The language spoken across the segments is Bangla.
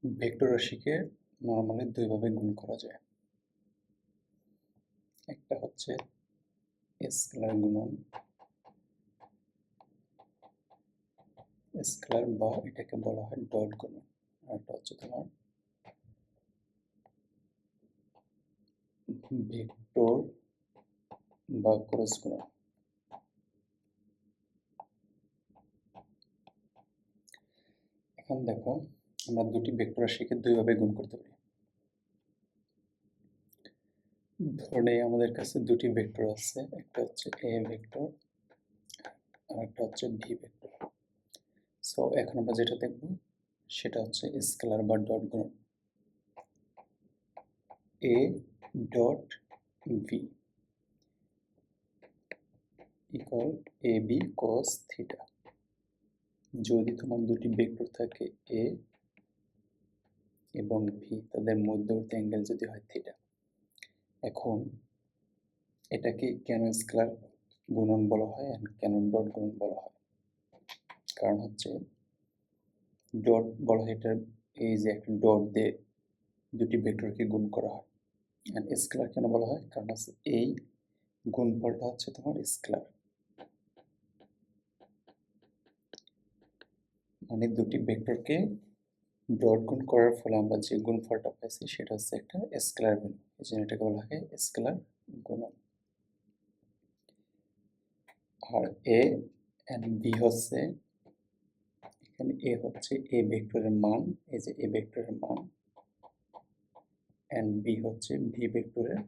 ভেক্টর রাশিকে নরমালি দুইভাবে গুণ করা যায়। একটা হচ্ছে স্কেলার গুণন, স্কেলার বা এটাকে বলা হয় ডট গুণন, আর একটা হচ্ছে তোমার ভেক্টর বা ক্রস গুণন। এখন দেখো, আমরা দুটি ভেক্টর রাশিকে দুইভাবে গুণ করতে পারি। ধরে আমাদের কাছে দুটি ভেক্টর আছে, একটা হচ্ছে এ ভেক্টর আর একটা হচ্ছে ভি ভেক্টর। সো এখন আমরা যেটা দেখব সেটা হচ্ছে স্কেলার বা ডট গুণন। A dot V equal A B cos theta. যদি তোমার দুটি ভেক্টর থাকে এ এবং ভি, তাদের মধ্যবর্তী অ্যাঙ্গেল যদি হয় থিটা। এখন এটাকে কেন স্কেলার গুণন বলা হয় আর কেন ডট গুণন বলা হয়? কারণ হচ্ছে ডট বলা হয় এটার, এই যে একটা ডট দিয়ে দুটি ভেক্টরকে গুণ করা হয়। আর স্কেলার কেন বলা হয়? কারণ হচ্ছে এই গুণফলটা হচ্ছে তোমার স্কেলার, মানে দুটি ভেক্টরকে ডট গুণ করার ফলে আমরা যে গুণফলটা পাইছি সেটা হচ্ছে একটা স্কেলার ভ্যালু, এই জন্য এটাকে বলা হয় স্কেলার গুণন। আর এ এন্ড বি হচ্ছে, এখানে এ হচ্ছে এ ভেক্টরের মান, এই যে এ ভেক্টরের মান, এন্ড বি হচ্ছে ভি ভেক্টরের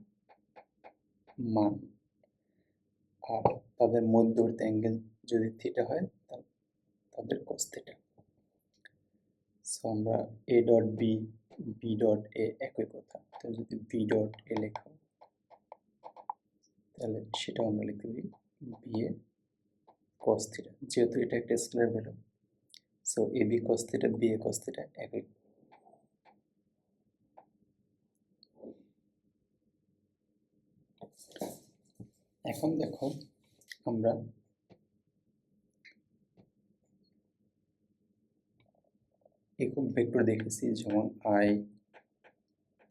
মান। আর তাদের মধ্যবর্তী অ্যাঙ্গেল যদি থিটা হয় তাদের cos থিটা। সো আমরা A dot B, B dot A একই কথা। তো যদি বি ডট এ লেখো তাহলে সেটাও আমরা লিখতে পারি বি এ cos থিটা, যেহেতু এটা একটা scalar value. So A B cos theta, B A cos theta একই। এখন দেখো, আমরা একক ভেক্টর দেখেছি, যেমন আই,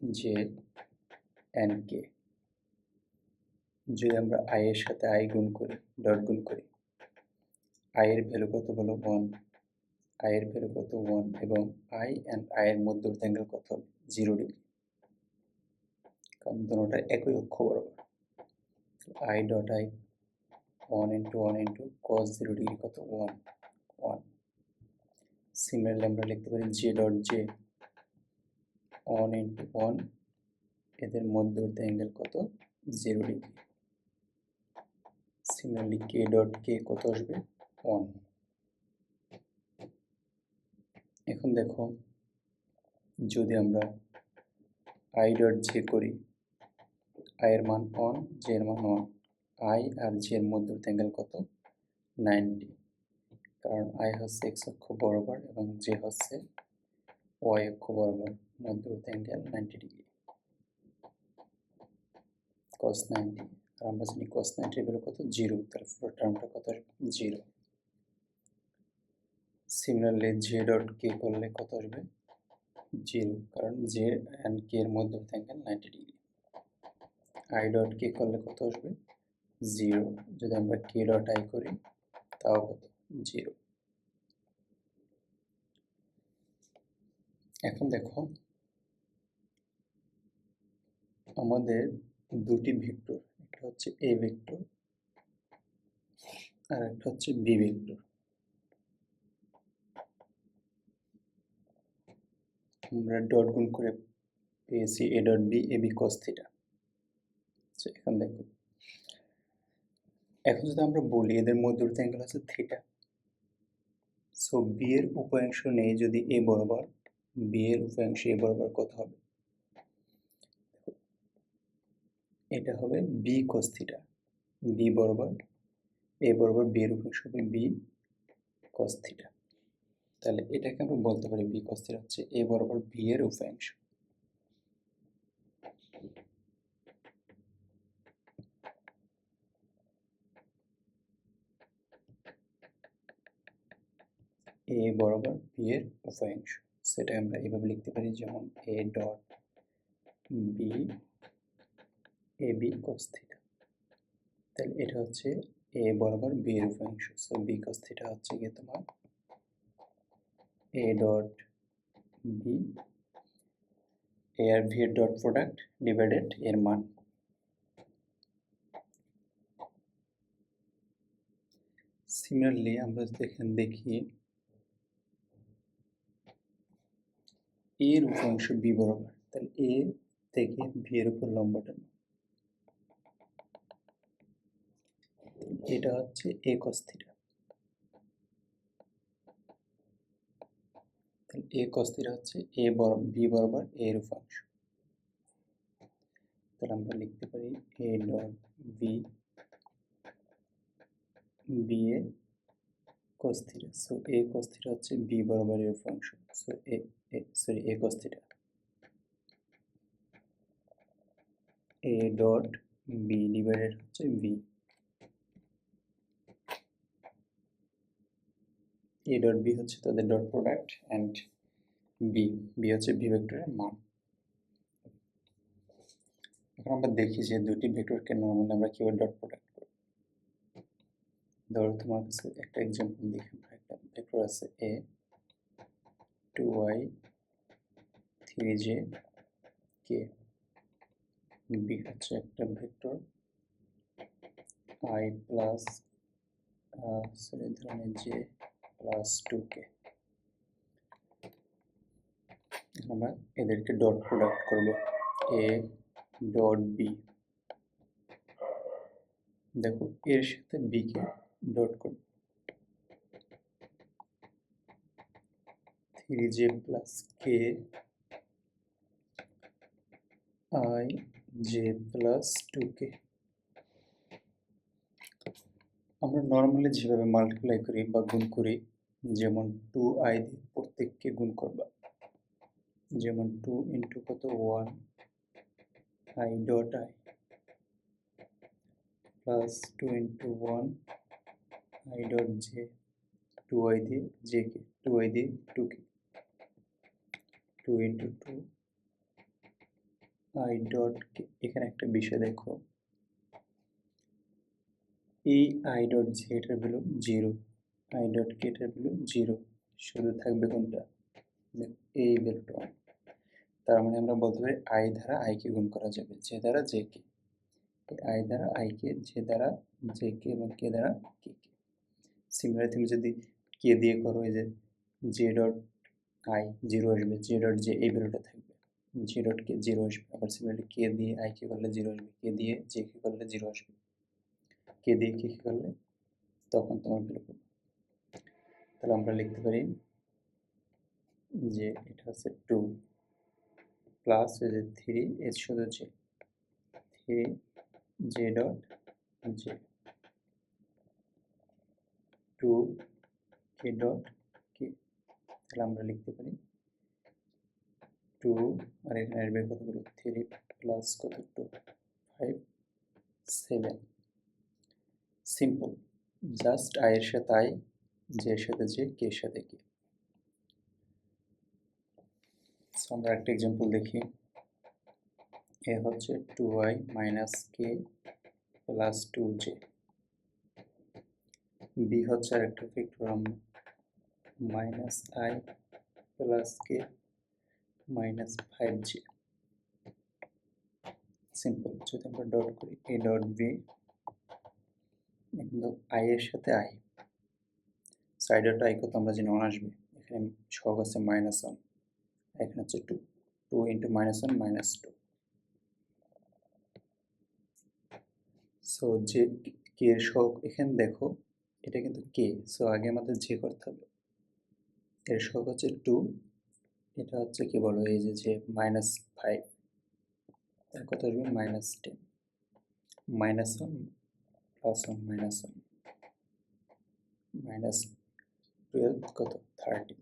জে এন্ড কে। যদি আমরা আই এর সাথে আই গুণ করি, ডট গুণ করি, আই এর ভ্যালু কত হলো 1, আই এর ভ্যালু কত 1, এবং আই এন্ড আই এর মধ্যবর্তী অ্যাঙ্গেল কত 0 ডিগ্রি, কারণ দুটোটা একই অক্ষ বরাবর। I dot I 1 into 1 into cos 0 degree কত 1, 1। সিমিলারলি আমরা লিখতে পারি জে ডট জে 1 ইন্টু 1, এদের মধ্যবর্তী অ্যাঙ্গেল কত 0 ডিগ্রি। সিমিলারলি কে ডট কে কত আসবে 1। এখন দেখো, যদি আমরা আই ডট জে করি, আই এর মান 1, জে এর মান 1, আই আর জে এর মধ্যবর্তী অ্যাঙ্গেল কত 90, কারণ আই হচ্ছে এক্স অক্ষ বরাবর এবং জে হচ্ছে ওয়াই অক্ষ বরাবর, মধ্যবর্তী অ্যাঙ্গেল 90 ডিগ্রি, cos 90। আর আমরা জানি cos 90 এর ভ্যালু কত 0, তার পুরো টার্মটা কত 0। সিমিলারলি জে ডট কে করলে কত আসবে 0, কারণ জে এন্ড কে এর মধ্যবর্তী angle 90 degree. I dot K করলে কত আসবে 0, যদি আমরা কে ডট আই করি তাও কত 0। এখন দেখো, আমাদের দুটি ভেক্টর, একটা হচ্ছে এ ভেক্টর আর একটা হচ্ছে বি ভেক্টর। আমরা ডট গুণ করে পেয়েছি A dot B, A B cos theta. এখন দেখো, এখন যদি আমরা বলি এদের মধ্যবর্তী অ্যাঙ্গেল হচ্ছে থিটা, সো বি এর উপাংশ নেই যদি এ বরাবর, বি এর উপাংশ এ বরাবর কত হবে? এটা হবে বি cos থিটা, বি বরাবর এ বরাবর বি এর উপাংশ হবে বি cos থিটা। তাহলে এটাকে আমরা বলতে পারি বি cos থিটা হচ্ছে এ বরাবর বি এর উপাংশ। এ বরাবর বি এর উপাংশ। সেটা আমরা এভাবে লিখতে পারি, যেমন A dot B A B cos theta. তাহলে এটা হচ্ছে এ বরাবর বি এর উপাংশ। সো বি cos থিটা হচ্ছে গিয়ে তোমার এ ডট বি, এ আর ভি এর ডট প্রোডাক্ট ডিভাইডেড এর মান। সিমিলারলি আমরা যদি এখানে দেখি এর উপাংশ বি বরাবর, তাহলে এ থেকে ভি এর উপর লম্বটা নাও। এটা হচ্ছে এ cos থিটা। তাহলে এ cos থিটা হচ্ছে এ বরাবর বি বরাবর এর উপাংশ। তাহলে আমরা লিখতে পারি A dot B B A cos theta. So A cos theta হচ্ছে বি বরাবর এর উপাংশ। So A cos theta A dot B divided হচ্ছে বি। এ ডট বি হচ্ছে তাদের ডট প্রোডাক্ট অ্যান্ড বি হচ্ছে ভি ভেক্টরের মান। এখন আমরা দেখি যে দুটি ভেক্টরকে নরমালি আমরা কিভাবে ডট প্রোডাক্ট করি। ধরো তোমার কাছে একটা এক্সাম্পল দেখি, একটা ভেক্টর আছে এ 2y 3j কে, বি হচ্ছে একটা ভেক্টর i প্লাস ধরনের জে প্লাস 2k। আমরা এদেরকে ডট প্রোডাক্ট করব, এ ডট বি। দেখো এর সাথে বি কে ডট করব, 3j plus K i j plus 2k। আমরা নর্মালি যেভাবে মাল্টিপ্লাই করি বা গুণ করি, যেমন 2i দিয়ে প্রত্যেককে গুণ করবা, যেমন 2 ইন্টু কত 1 i dot i plus 2 into 1 i dot j, 2i দিয়ে j কে, 2i দিয়ে 2k, 2 into 2 i dot k। এখানে একটা বিষয় দেখো, এই i ডট j এটার ভ্যালু 0, i ডট k এটার ভ্যালু 0, শুধু থাকবে কোনটা, এই ভ্যালুটা। তার মানে আমরা বলতে পারি i দ্বারা i কে গুণ করা যাবে, j দ্বারা j কে, i দ্বারা i কে, j দ্বারা j কে এবং k দ্বারা k কে। সিমিলারলি তুমি যদি k দিয়ে করো, এই যে j ডট i 0 আসবে, j ডট j এই ভ্যালুটা থাকবে, j ডট k 0 আসবে। আবার সিমিলারলি k দিয়ে i কে করলে 0 আসবে, k দিয়ে j কে করলে 0 আসবে, k দিয়ে k কে করলে তখন তোমার ভ্যালু পাবে। তাহলে আমরা লিখতে পারি যে এটা হচ্ছে 2 প্লাস এই যে 3 এর শুধু j, 3 j dot j 2 k dot k। তাহলে আমরা লিখতে পারি 2 আর এখানে আসবে কতগুলো, 3 প্লাস কত 2 5 7। সিম্পল, জাস্ট i এর সাথে i, j এর সাথে j, k এর সাথে k। সো আমরা একটা एग्जांपल দেখি, a হচ্ছে 2i minus k plus 2j, b হচ্ছে আরেকটা ভেক্টর আমরা minus i plus k minus 5j। Simple, যদি আমরা ডট করি a ডট b, কিন্তু i এর সাথে i, সাইড ডট i কত আমরা জানি 1 আসবে, এখানে সহগ আছে -1, এখানে হচ্ছে 2, 2 ইন্টু -1 -2। সো যে কে এর সহগ এখানে দেখো, এটা কিন্তু কে, সো আগে আমাদের যে করতে হবে, এর সহগ হচ্ছে 2, এটা হচ্ছে কি বলো, এই যে -5, এর কত আসবে -10, -1 প্লাস 1 -1 -12 কত 30।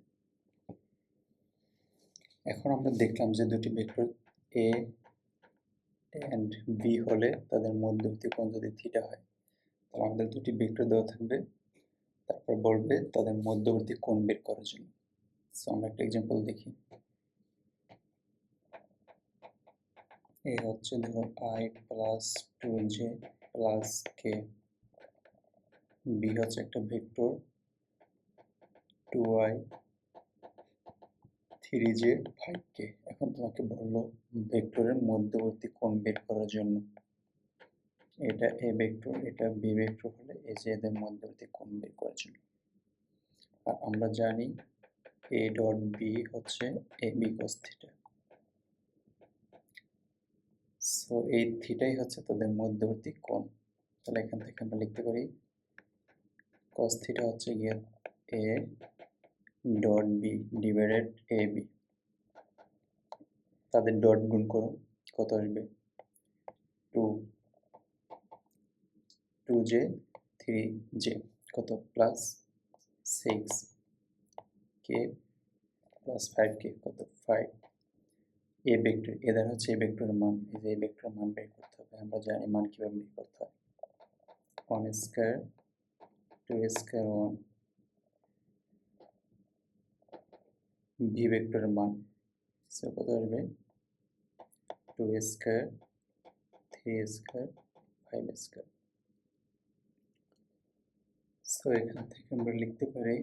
এখন আমরা দেখলাম যে দুটি ভেক্টর a and b হলে তাদের মধ্যবর্তী কোণ যদি থিটা হয়, তাহলে আমাদের দুটি ভেক্টর দেওয়া থাকবে, তারপর বলবে তাদের মধ্যবর্তী কোণ বের করার জন্য। সো আমরা একটা এক্সাম্পল দেখি। এ হচ্ছে ধরো i plus 2j plus k, B হচ্ছে একটা ভেক্টর 2i 3j 5k। এখন তোমাকে বললো ভেক্টরের মধ্যবর্তী কোণ বের করার জন্য। এটা এ ভেক্টর, এটা বি ভেক্টর হলে এই যে এদের মধ্যবর্তী কোণ বের করার জন্য। আর আমরা জানি এ ডট বি হচ্ছে এ বি cos থিটা। সো এই থিটাই হচ্ছে তাদের মধ্যবর্তী কোণ। তাহলে এখান থেকে আমরা লিখতে পারি cos থিটা হচ্ছে গিয়ে A dot B divided A B. তাদের ডট গুণ করো, কত আসবে? 2j 3j কত প্লাস 6k প্লাস 5k কত 5। এ ভেক্টর এদের হচ্ছে এ ভেক্টরের মান, এই যে এ ভেক্টরের মান বের করতে হবে। আমরা জানি মান কিভাবে বের করতে হয়, 1 স্কয়ার 2 স্কয়ার 1 ভি ভেক্টরের মান, সো কত আসবে 2 স্কয়ার 3 স্কয়ার 5 স্কয়ার। সো এখান থেকে আমরা লিখতে পারি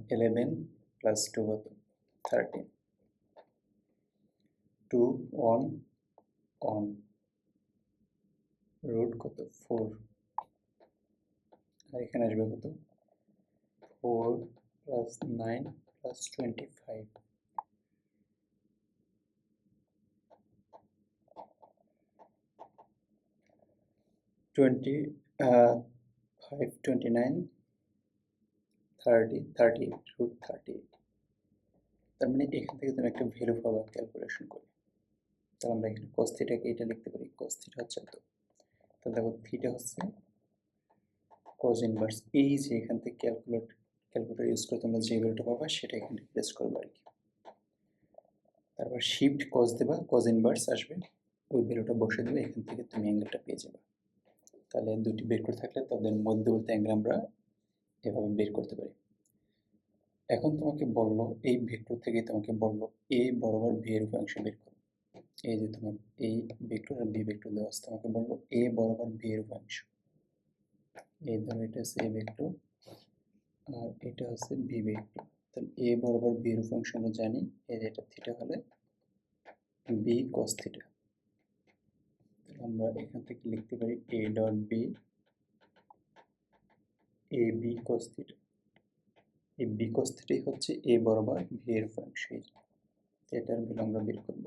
11 প্লাস 2 কত 13, 2 1 1 রুট কত 4, আর এখানে আসবে কত 4 প্লাস 9 প্লাস 25, 5 29 30 38 রুট 38। তার মানে এখান থেকে তুমি একটা ভ্যালু পাবা ক্যালকুলেশন করে। তাহলে আমরা এখানে cos থিটাকে এটা লিখতে পারি, cos থিটা হচ্ছে এত। তাহলে দেখো থিটা হচ্ছে cos ইনভার্স। এই যে এখান থেকে ক্যালকুলেটর ইউজ করে তোমরা যে ভ্যালুটা পাবা সেটা এখানে প্লেস করবে আর কি। তারপর শিফট cos দেবা, cos ইনভার্স আসবে, ওই ভ্যালুটা বসে দেবে, এখান থেকে তুমি অ্যাঙ্গেলটা পেয়ে যাবে। তাহলে দুটি বের করে থাকলে তাদের মধ্যবর্তী অ্যাঙ্গেল আমরা এভাবে বের করতে পারি। এখন তোমাকে বললো এই ভেক্টর থেকে তোমাকে বললো এ বরাবর ভি এর উপাংশ বের করো। এই যে তোমার এই ভেক্টর আর বি ভেক্টর দেওয়া আছে, তোমাকে বললো এ বরাবর ভি এর উপাংশ। এই ধরো এটা হচ্ছে এ ভেক্টর আর এটা হচ্ছে বি ভেক্টর। তাহলে এ বরাবর বি এর উপাংশ আমরা জানি, এই যে এটা থিটা হলে বি cos থিটা। আমরা এখান থেকে লিখতে পারি A dot B A B cos theta. এই বি cos থিটাই হচ্ছে এ বরাবর ভি এর উপাংশ। এটার ভ্যালু আমরা বের করব।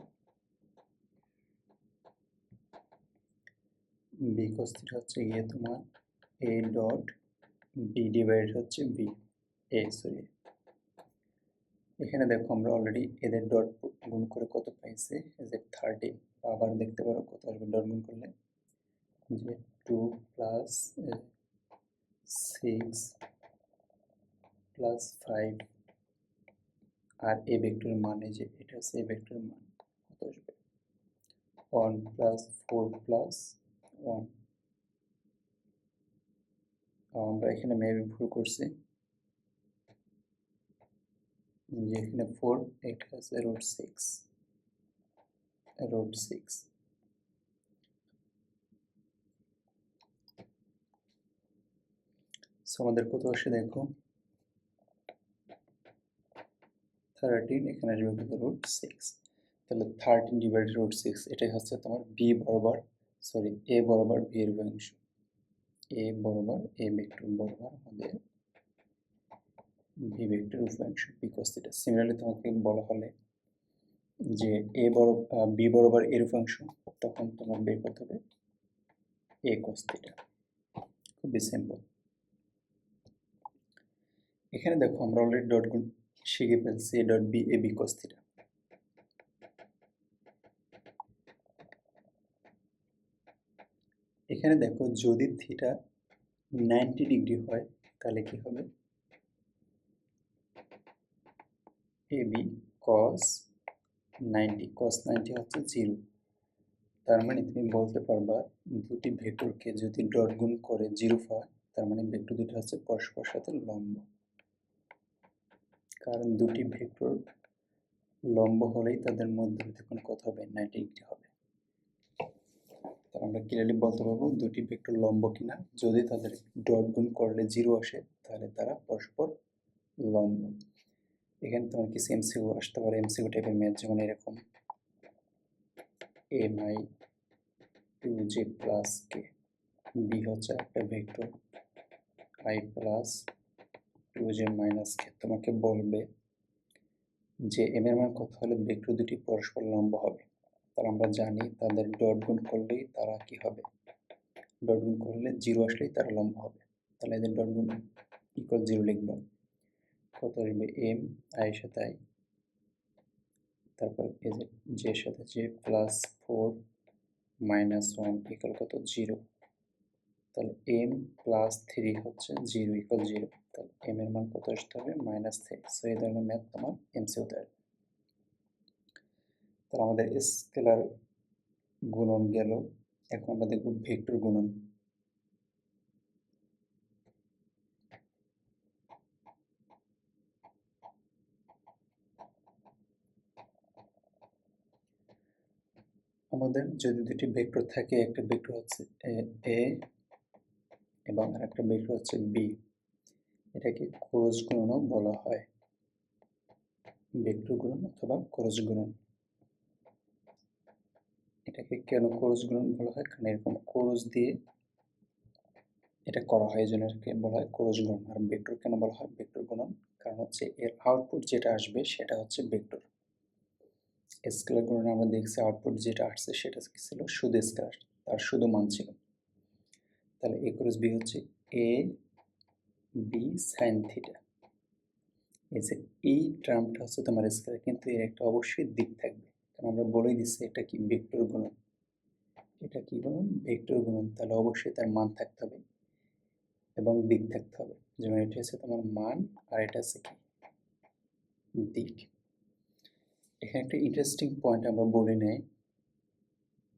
বি cos থিটা হচ্ছে গিয়ে তোমার এ ডট বি ডিভাইডেড হচ্ছে বি এ সরি। এখানে দেখো আমরা অলরেডি এদের ডট গুণ করে কত পাইছে, যে 30। আবার দেখতে পারো কত আসবে ডট গুণ করলে, যে 2 প্লাস 6 প্লাস 5 আর এ ভেক্টরের মান, এই যে এটা হচ্ছে এ ভেক্টরের মান কত আসবে 1 প্লাস 4 প্লাস 1। আমরা এখানে মেবি ভুল করছি, যে এখানে 4 এটা আছে রুট 6 রুট 6। সো আমাদের কত আসে দেখো 13, এখানে আসবে কত রুট 6। তাহলে 13 ডিভাইডেড রুট 6 এটাই হচ্ছে তোমার বি বরাবর সরি এ বরাবর বি এর উপাংশ। এ বরাবর এ ভেক্টর বরাবর আমাদের ভি ভেক্টর উপাংশ বি cos থিটা। সিমিলারলি তোমাকে বলা হলে যে এ বড় বি বরাবর এর উপাংশ, তখন তোমার বের করতে হবে এ cos থিটা। খুবই সিম্পল। এখানে দেখো আমরা অলরেডি ডট গুণ শিখে ফেলছি, A dot B A B cos theta. এখানে দেখো যদি থিটা 90 ডিগ্রি হয় তাহলে কি হবে, এ বি cos 90, cos 90 হচ্ছে 0। তার মানে তুমি বলতে পারবা দুটি ভেক্টরকে যদি ডট গুণ করে 0 হয়, তার মানে ভেক্টর দুটো হচ্ছে পরস্পর সাথে লম্ব। কারণ দুটি ভেক্টর লম্ব হলেই তাদের মধ্যবর্তী কোণ কত হবে? 90 ডিগ্রি হবে। আমরা ক্লিয়ারলি বলতে পারবো দুটি ভেক্টর লম্ব কিনা। যদি তাদের ডট গুণ করলে 0 আসে তাহলে তারা পরস্পর লম্ব। এখানে তোমার কিছু এমসিকিউ আসতে পারে, এমসিকিউ টাইপের ম্যাথ, যেমন এরকম mi 2j প্লাস কে, বি হচ্ছে একটা vector i plus 2j minus k. তোমাকে বলবে যে এম এর মান কত হলে ভেক্টর দুটি পরস্পর লম্ব হবে। তাহলে আমরা জানি তাদের ডট গুণ করলেই তারা কি হবে? ডট গুণ করলে 0 আসলেই তারা লম্ব হবে। তাহলে এদের ডট গুণ ইকুয়াল 0 লিখব। কত আসবে? এম আই এর সাথে আই, তারপর এই যে জে এর সাথে জে প্লাস 4 মাইনাস 1 ইকুয়াল কত? 0। তাহলে এম প্লাস 3 হচ্ছে 0 ইকুয়াল 0। তাহলে এম এর মান কত আসতে হবে? -3। সো এই ধরনের ম্যাথ তোমার এমসিকিউতে আসবে। তাহলে আমাদের স্কেলার গুণন গেল। এখন আমরা দেখব ভেক্টর গুণন। আমাদের যদি দুটি ভেক্টর থাকে, একটা ভেক্টর হচ্ছে এ এবং আরেকটা ভেক্টর হচ্ছে বি, এটাকে ক্রস গুণনও বলা হয়। ভেক্টর গুণন অথবা ক্রস গুণন। এটাকে কেন ক্রস গুণন বলা হয়? কারণ এরকম ক্রস দিয়ে এটা করা হয়, এই জন্য এটাকে বলা হয় ক্রস গুণন। আর ভেক্টর কেন বলা হয় ভেক্টর গুণন? কারণ হচ্ছে এর আউটপুট যেটা আসবে সেটা হচ্ছে ভেক্টর। স্কেলার গুণনে আমরা দেখছি আউটপুট যেটা আসছে সেটা কি ছিল? শুধু স্কেলার, তার শুধু মান ছিল। তাহলে এ ক্রস বি হচ্ছে এ বি সাইন থিটা। এই যে এই টার্মটা হচ্ছে তোমার স্কেলার, কিন্তু এর একটা অবশ্যই দিক থাকবে, কারণ আমরা বলেই দিচ্ছি এটা কি? ভেক্টর গুণন। এটা কি গুণন? ভেক্টর গুণন। তাহলে অবশ্যই তার মান থাকতে হবে এবং দিক থাকতে হবে। যেমন এটা হচ্ছে তোমার মান আর এটা হচ্ছে কি? দিক। এখানে একটা ইন্টারেস্টিং পয়েন্ট আমরা বলে নেই।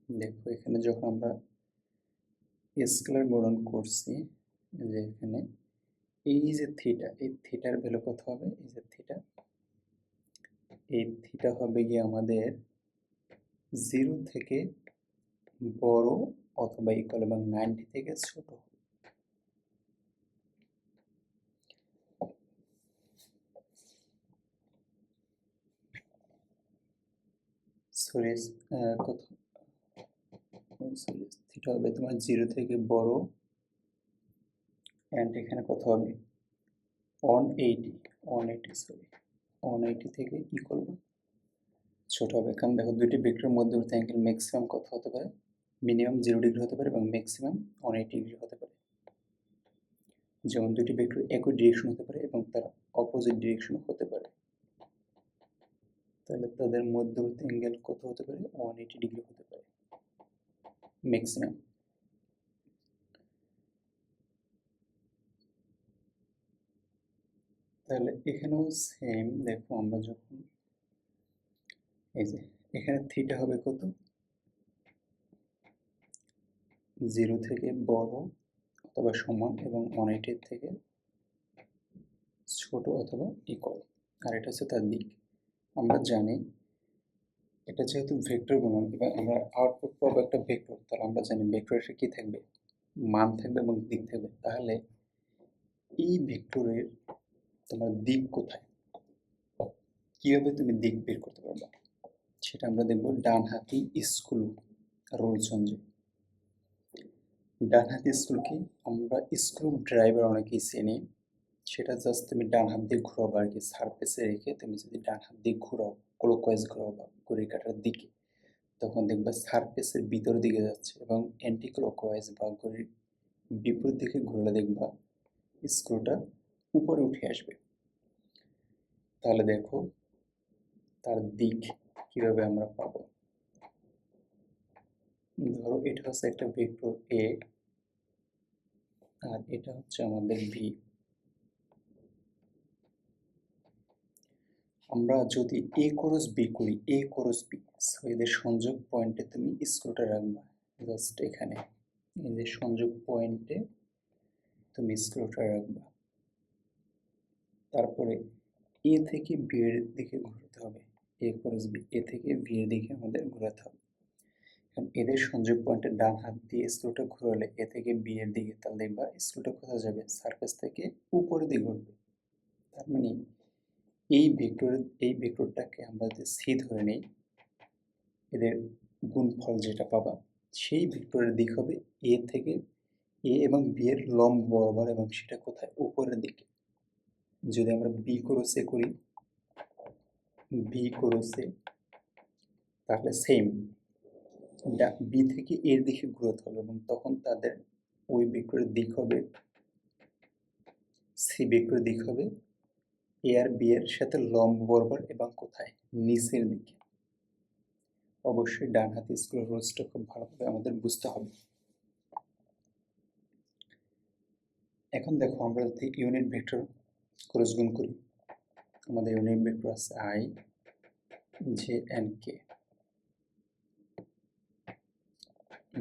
দেখো এখানে যখন আমরা স্কেলার গুণন করছি, যে এখানে এই যে থিটা, এই থিটার ভ্যালু কত হবে? এই যে থিটা, এই থিটা হবে গিয়ে আমাদের 0 থেকে বড় অথবা ইকুয়াল এবং 90 থেকে ছোট। সরি কত? সরি, থিটা হবে তোমার 0 থেকে বড়, এন্ড এখানে কত হবে? 180 সরি 180 থেকে ইকুয়াল ছোট হবে। কারণ দেখো দুইটি ভেক্টরের মধ্যবর্তী অ্যাঙ্গেল ম্যাক্সিমাম কত হতে পারে? মিনিমাম 0 ডিগ্রি হতে পারে এবং ম্যাক্সিমাম 180 ডিগ্রি হতে পারে। যেমন দুটি ভেক্টর একই ডিরেকশন হতে পারে এবং তারা অপোজিট ডিরেকশন হতে পারে। তাহলে তাদের মধ্যবর্তী অ্যাঙ্গেল কত হতে পারে? 180 ডিগ্রি হতে পারে ম্যাক্সিমাম। তাহলে এখানেও সেম। দেখো আমরা যখন এই যে এখানে থিটা হবে কত? 0 থেকে বড় অথবা সমান এবং 180 থেকে ছোট অথবা ইকুয়াল। আর এটা হচ্ছে তার দিক। আমরা জানি এটা যেহেতু ভেক্টর গুণন এবং আমরা আউটপুট পাবো একটা ভেক্টর, তাহলে আমরা জানি ভেক্টরের কি থাকবে? মান থাকবে এবং দিক থাকবে। তাহলে এই ভেক্টরের তোমার দিক কোথায়? কিভাবে তুমি দিক বের করতে পারবে সেটা আমরা দেখব ডান হাতি স্ক্রু রুলস অনুযায়ী। ডান হাতি স্ক্রু কি? আমরা স্ক্রু ড্রাইভার অনেকেই চিনি। সেটা জাস্ট তুমি ডান হাত দিয়ে ঘোরাবো আর কি, সারফেসে রেখে তুমি যদি ডান হাত দিয়ে ঘোরাও, ক্লকওয়াইজ ঘোরাবো ঘড়ির কাঁটার দিকে, তখন দেখবা সারফেসের ভিতর দিকে যাচ্ছে, এবং অ্যান্টি ক্লকওয়াইজ বা ঘড়ির বিপরীত দিকে ঘুরলে দেখবা স্ক্রুটা উপরে উঠে আসবে। তাহলে দেখো তার দিক কিভাবে আমরা পাবো। ধরো এটা হচ্ছে একটা ভেক্টর এ আর এটা হচ্ছে আমাদের ভি। আমরা যদি এ ক্রস বি করি, এ ক্রস বি, সো এদের সংযোগ পয়েন্টে তুমি স্ক্রুটা রাখবা জাস্ট এখানে, এই যে সংযোগ পয়েন্টে তুমি স্ক্রুটা রাখবা। তারপরে এ থেকে বি এর দিকে ঘোরাতে হবে, এ ক্রস বি, এ থেকে বি এর দিকে আমাদের ঘোরাতে হবে। কারণ এদের সংযোগ পয়েন্টের ডান হাত দিয়ে স্ক্রুটা ঘোরালে এ থেকে বি এর দিকে, তাহলে দেখবা স্ক্রুটা কোথায় যাবে, সারফেস থেকে উপরের দিকে ঘুরবে। তার মানে এই ভেক্টরটাকে আমরা যদি সি ধরে নিই, এদের গুণফল যেটা পাবা সেই ভেক্টরের দিক হবে এ থেকে, এ এবং বি এর লম্ব বরাবর, এবং সেটা কোথায়, উপরের দিকে। যদি আমরা বি ক্রস এ করি, বি ক্রস এ, তাহলে সেম বি থেকে এর দিকে ঘুরাতে হবে, এবং তখন তাদের ওই ভেক্টরের দিক হবে, সি ভেক্টরের দিক হবে এ আর বি এর সাথে লম্ব বরাবর, এবং কোথায়, নিচের দিকে। অবশ্যই ডান হাতে স্কুলের রুলসটা খুব ভালোভাবে আমাদের বুঝতে হবে। এখন দেখো, আমরা যদি ইউনিট ভেক্টর ক্রস গুণ করি, আমাদের ইউনিট ভেক্টর আছে আই, জে এন্ড কে।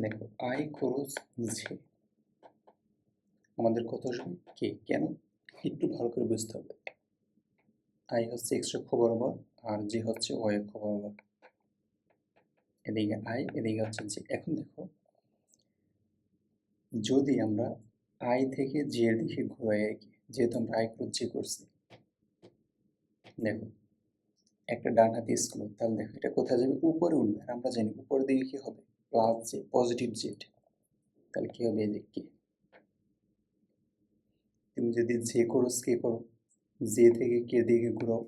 দেখো আই ক্রস জে আমাদের কত আসবে, কে। কেন, একটু ভালো করে বুঝতে হবে। আই হচ্ছে এক্স অক্ষ বরাবর, আর জে হচ্ছে ওয়াই অক্ষ বরাবর। এদিকে আই, এদিকে হচ্ছে জে। এখন দেখো, যদি আমরা আই থেকে জে এর দিকে ঘুরাই আর কি, যেহেতু আমরা আই ক্রস জে করছি, দেখো একটা ডান হাতি স্ক্রু, তাহলে দেখো এটা কোথায় যাবে, উপরে উঠবে। আর আমরা জানি উপরের দিকে কি হবে, প্লাস জে, পজিটিভ জেড। তাহলে কি হবে, এই যে কে। তুমি যদি জে ক্রস কে করো, জে থেকে কে দিকে ঘুরাও,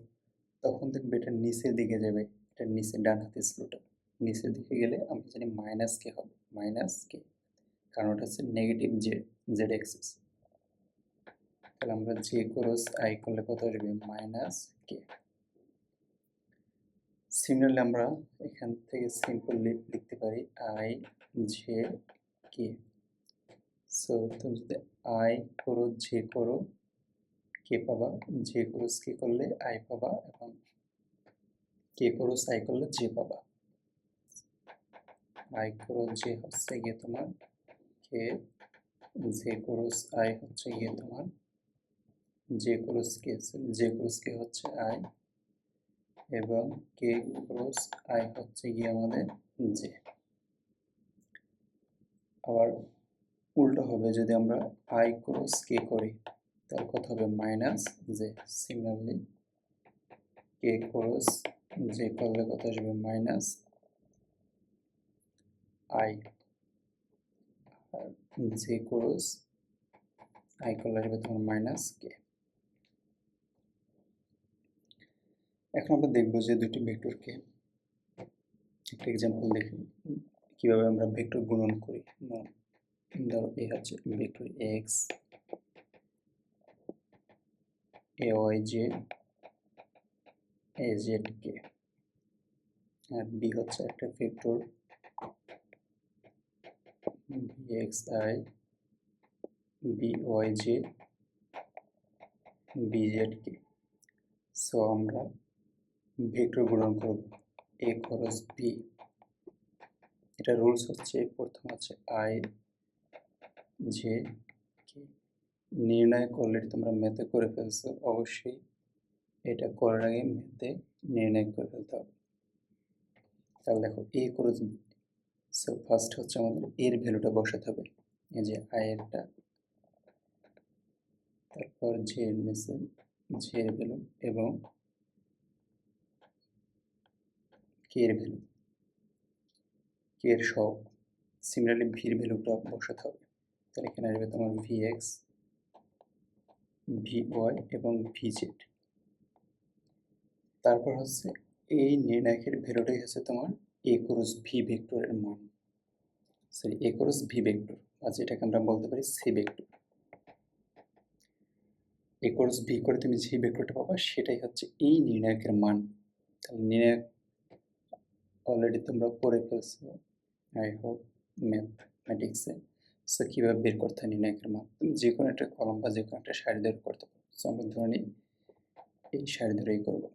তখন দেখবে এটা নিচের দিকে যাবে, এটা নিচে, ডান হাতে স্ক্রুটা নিচের দিকে গেলে আমরা জানি মাইনাস কে হবে, মাইনাস কে, কারণ ওটা হচ্ছে নেগেটিভ জেড, জেড এক্সিস। তাহলে আমরা জে ক্রস আই করলে কত আসবে, মাইনাস কে। সিমিলারলি আমরা এখান থেকে সিম্পলি লিখতে পারি আই জে কে। সো তুমি যদি আই করো জে করো কে পাবা, জে ক্রস কে করলে আই পাবা, এবং কে ক্রস আই করলে জে পাবা। আই ক্রস জে হচ্ছে গিয়ে তোমার কে, জে ক্রস আই হচ্ছে গিয়ে তোমার জে ক্রস কে, জে ক্রস কে হচ্ছে আই, এবং কে ক্রস আই হচ্ছে গিয়ে আমাদের জে। আবার উল্টো হবে, যদি আমরা আই ক্রস কে করি, তার কত হবে, minus J. Similarly K cross J করলে কত আসবে, মাইনাস আই, আর জে ক্রস আই করলে আসবে তোমার মাইনাস কে। এখন আমরা দেখবো যে দুটি ভেক্টরকে, একটা এক্সাম্পল দেখি কিভাবে আমরা ভেক্টর গুণন করি। ধরো এ হচ্ছে vector X, A Y J, A Z K, আর বি হচ্ছে একটা vector B X I, B Y J, B Z K. So আমরা ভেক্টর গুণন করব এ ক্রস বি। এটা রুলস হচ্ছে, প্রথম হচ্ছে আই জে কে। নির্ণায়ক অলরেডি তোমরা ম্যাথে করে ফেলছো, অবশ্যই এটা করার আগে ম্যাথে নির্ণয় করে ফেলতে হবে। তাহলে দেখো এ ক্রস বি, সো ফার্স্ট হচ্ছে আমাদের এর ভ্যালুটা বসাতে হবে, এই যে আই এরটা, তারপর জে এর নিচে জে এর ভ্যালু, এবং কে এর ভ্যালু, কে এর সহগ। সিমিলারলি ভির ভ্যালুটা বসাতে হবে। তাহলে এখানে আসবে তোমার ভি এক্স, ভি ওয়াই এবং ভি জেড। তারপর হচ্ছে এই নির্ণায়কের ভ্যালুটাই হচ্ছে তোমার এ ক্রস ভি ভেক্টরের মান, সরি এ ক্রস ভি ভেক্টর, আর যেটাকে আমরা বলতে পারি সি ভেক্টর। এ ক্রস ভি করে তুমি যে ভেক্টরটা পাবা সেটাই হচ্ছে এই নির্ণায়কের মান। তাহলে নির্ণায়ক অলরেডি তোমরা পড়ে ফেলছো আই হোপ ম্যাথমেটিক্সে। সো কীভাবে বের করতে হয় নির্ণায়কের মান, তুমি যে কোনো একটা কলম বা যে কোনো একটা সারি ধরে করতে পারো। সো আমরা ধরে নিই এই সারি ধরেই করবো।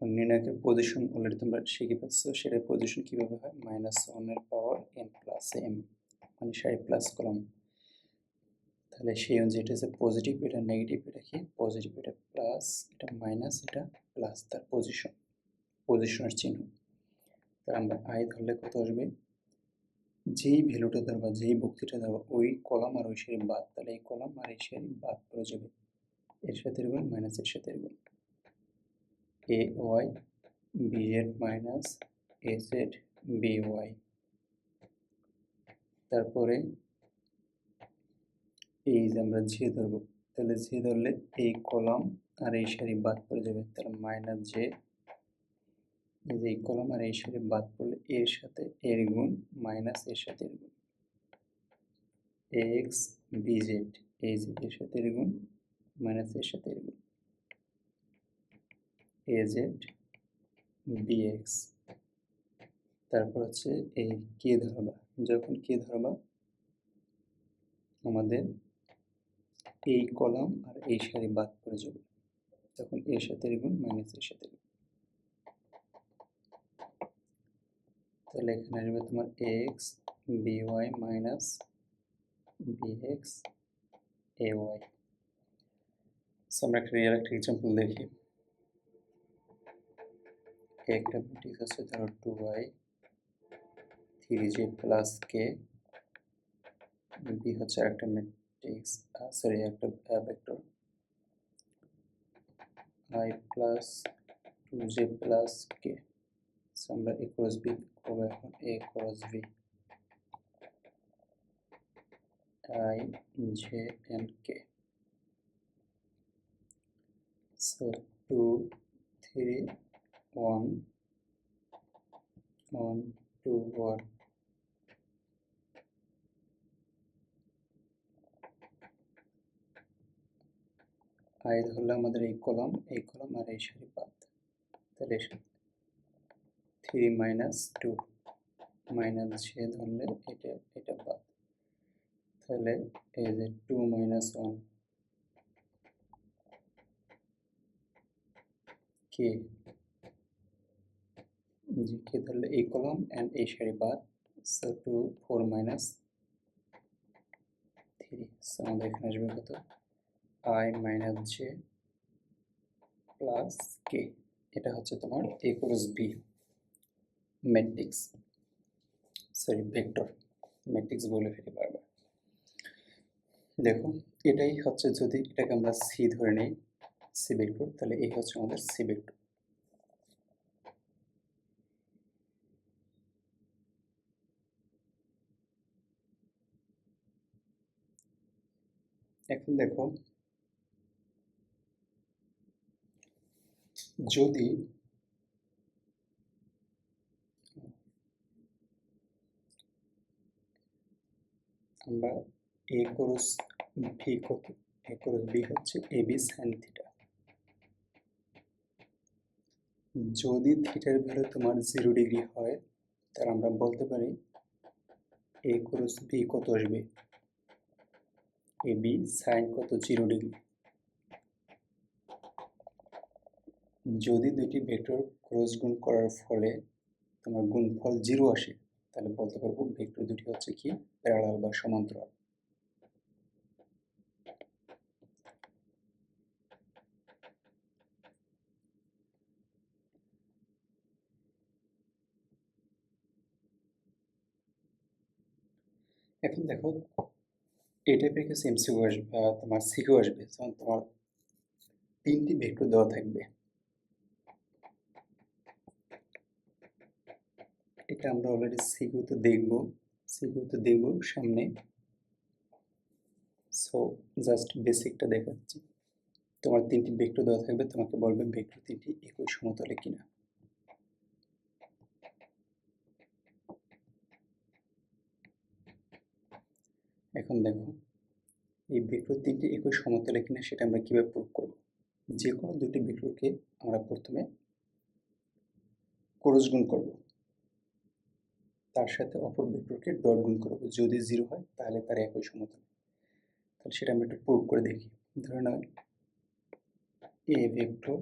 নির্ণায়কের পজিশন অলরেডি তোমরা শিখে পাচ্ছ, সেটার পজিশন কীভাবে হয়, -1 এর পাওয়ার n প্লাস m, মানে সারি প্লাস কলম। তাহলে সেই অনুযায়ী এটা হচ্ছে পজিটিভ, এটা নেগেটিভ, এটা কি পজিটিভ, এটা প্লাস, এটা মাইনাস, এটা প্লাস, তার পজিশনের চিহ্ন। তাহলে আমরা আই ধরলে কত আসবে, যেই ভ্যালুটা ধরবা, যেই বক্তৃতা ধরবা, ওই কলাম আর ওই সারি বাদ, তাহলে এই কলাম আর এই সারি বাদ পড়ে যাবে, এর সাথে গুণ মাইনাস এর সাথে গুণ, a y b z minus a z b y. তারপরে এই যে আমরা জে ধরবো, তাহলে জে ধরলে এই কলাম আর এই সারি বাদ পড়ে যাবে, তাহলে মাইনাস জে, এই যে এই কলাম আর এই সারি বাদ পড়লে এর সাথে এর গুণ মাইনাস এর সাথে এর গুণ, এক্স বি জেড, এই যে এর সাথে এর গুণ মাইনাস এর সাথে এর গুণ, এ জেড বি এক্স। তারপর হচ্ছে এই কে ধরবা, যখন কে ধরবা আমাদের এই কলাম আর এই সারি বাদ পড়ে যাবে, তখন এর সাথে গুণ মাইনাস এর সাথে গুণ, তাহলে এখানে আসবে তোমার x b y minus b x এ ওয়াই। আমরা একটা রিয়েল একটা এক্সাম্পল দেখি। একটা ম্যাট্রিক্স আছে ধরো 2y 3j প্লাস কে, বি হচ্ছে একটা ম্যাট্রিক্স, সরি একটা vector i plus 2j plus k. আমরা a ক্রস b করবো এখন, a cross b i j and k, so 2 3 1 1 2 1। i ধরলে আমাদের এই কলাম আর এই সারি বাদ, তাহলে 3 মাইনাস 2 মাইনাস j ধরলে এটা বাদ, তাহলে এই যে 2 মাইনাস 1 কে, জি কে ধরলে এই কলাম এন্ড এই সারি বাদ, সো 2 4 মাইনাস 3, সো আমাদের এখানে আসবে কত i মাইনাস j প্লাস কে। এটা হচ্ছে তোমার a cross b matrix, sorry vector, matrix বলে ফেলি বারবার। দেখো এটাই হচ্ছে, যদি এটাকে আমরা সি ধরে নেই, সি ভেক্টর, তাহলে এই হচ্ছে আমাদের সি ভেক্টর। এখন দেখো যদি আমরা a ক্রস b কত, a ক্রস b হচ্ছে ab sin থিটা, যদি থিটার ভ্যালু তোমার 0 ডিগ্রি হয় তাহলে আমরা বলতে পারি a ক্রস b কত আসবে, ab sin কত 0 ডিগ্রি। যদি দুটি ভেক্টর ক্রস গুণ করার ফলে তোমার গুণফল 0 আসে, তাহলে বলতে পারবো ভেক্টর দুটি হচ্ছে কি প্যারালাল বা সমান্তরাল। এখন দেখো এই টাইপের কিছু এমসিকিউ আসবে, তোমার সিকিউ আসবে, যেমন তোমার 3টি ভেক্টর দেওয়া থাকবে, এটা আমরা অলরেডি সিকিউতে দেখব সামনে, সো জাস্ট বেসিকটা দেখাচ্ছি। তোমার 3টি ভেক্টর দেওয়া থাকবে, তোমাকে বলবে ভেক্টর 3টি একই সমতলে কিনা। এখন দেখো এই ভেক্টর 3টি একই সমতলে কিনা সেটা আমরা কিভাবে প্রুভ করব। যে কোনো দুটি ভেক্টরকে আমরা প্রথমে ক্রস গুণ করব, তার সাথে অপর ভেক্টরকে ডট গুণ করব, যদি 0 হয় তাহলে তার একই সমতলে। তাহলে সেটা আমরা একটু প্রুভ করে দেখি। ধরে নাও এ ভেক্টর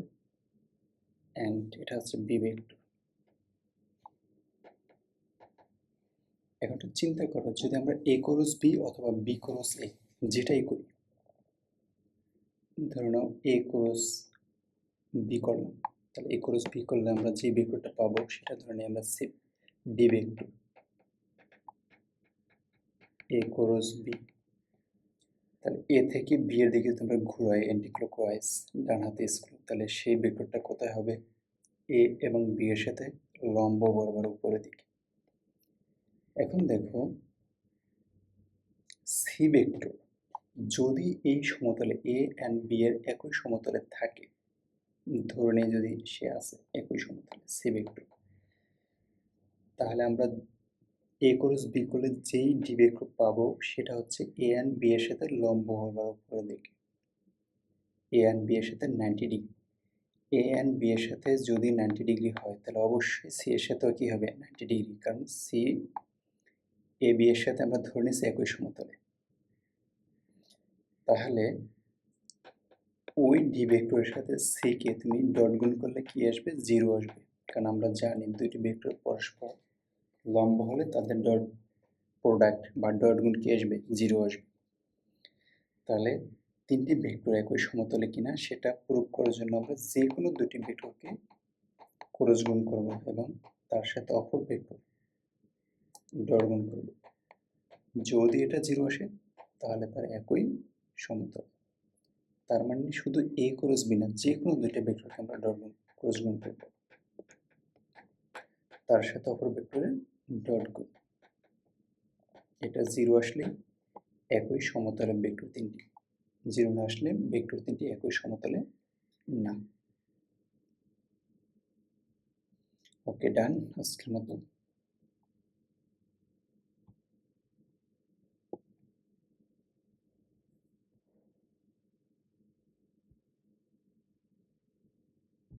এন্ড এটা হচ্ছে বি ভেক্টর। এখন একটু চিন্তা করো, যদি আমরা এ ক্রস বি অথবা বি ক্রস এ যেটাই করি, ধরে নাও এ ক্রস বি করলাম, তাহলে এ ক্রস বি করলে আমরা যে ভেক্টরটা পাবো সেটা ধরে নিই আমরা ডি ভেক্টর, এ ক্রস বি। তাহলে এ থেকে বি এর দিকে তোমরা ঘুরাই অ্যান্টি ক্লকওয়াইজ ডান হাতে স্ক্রু, তাহলে সেই ভেক্টরটা কোথায় হবে? এ এবং বি এর সাথে লম্ব বরাবর উপরের দিকে। এখন দেখো সি ভেক্টর যদি এই সমতলে এ অ্যান্ড বি এর একই সমতলে থাকে, ধরে নিই যদি সে আছে একই সমতলে সি ভেক্টর, তাহলে আমরা এ ক্রস বি করলে যেই ডি ভেক্টর পাবো সেটা হচ্ছে এ অ্যান্ড বি এর সাথে লম্ব বরাবর উপরের দিকে, এ অ্যান্ড বি এর সাথে 90 ডিগ্রি। এ অ্যান্ড বি এর সাথে যদি 90 ডিগ্রি হয় তাহলে অবশ্যই সি এর সাথেও কি হবে 90 ডিগ্রি, কারণ সি এ বি এর সাথে আমরা ধরে নিচ্ছি একই সমতলে। তাহলে ওই ডি ভেক্টরের সাথে সি কে তুমি ডট গুণ করলে কি আসবে? 0 আসবে, কারণ আমরা জানি দুইটি ভেক্টর পরস্পর লম্ব হলে তাদের ডট প্রোডাক্ট বা ডট গুণ কি আসবে? 0 আসবে। তাহলে তিনটি ভেক্টর একই সমতলে কিনা সেটা প্রুভ করার জন্য আমরা যে কোনো দুটি ভেক্টরকে ক্রস গুণ করব এবং তার সাথে অপর ভেক্টর ডট গুণ করব। যদি এটা 0 আসে তাহলে তার একই সমতল। তার মানে শুধু এ ক্রস বি না, যে কোনো দুইটা ভেক্টরকে আমরা ডট গুণ ক্রস গুণ করব, তার সাথে অপর ভেক্টরের ডট গুণ। এটা 0 আসলে একই সমতলে ভেক্টর তিনটি, 0 না আসলে ভেক্টর তিনটি একই সমতলে না। ওকে, ডান আজকের মতো।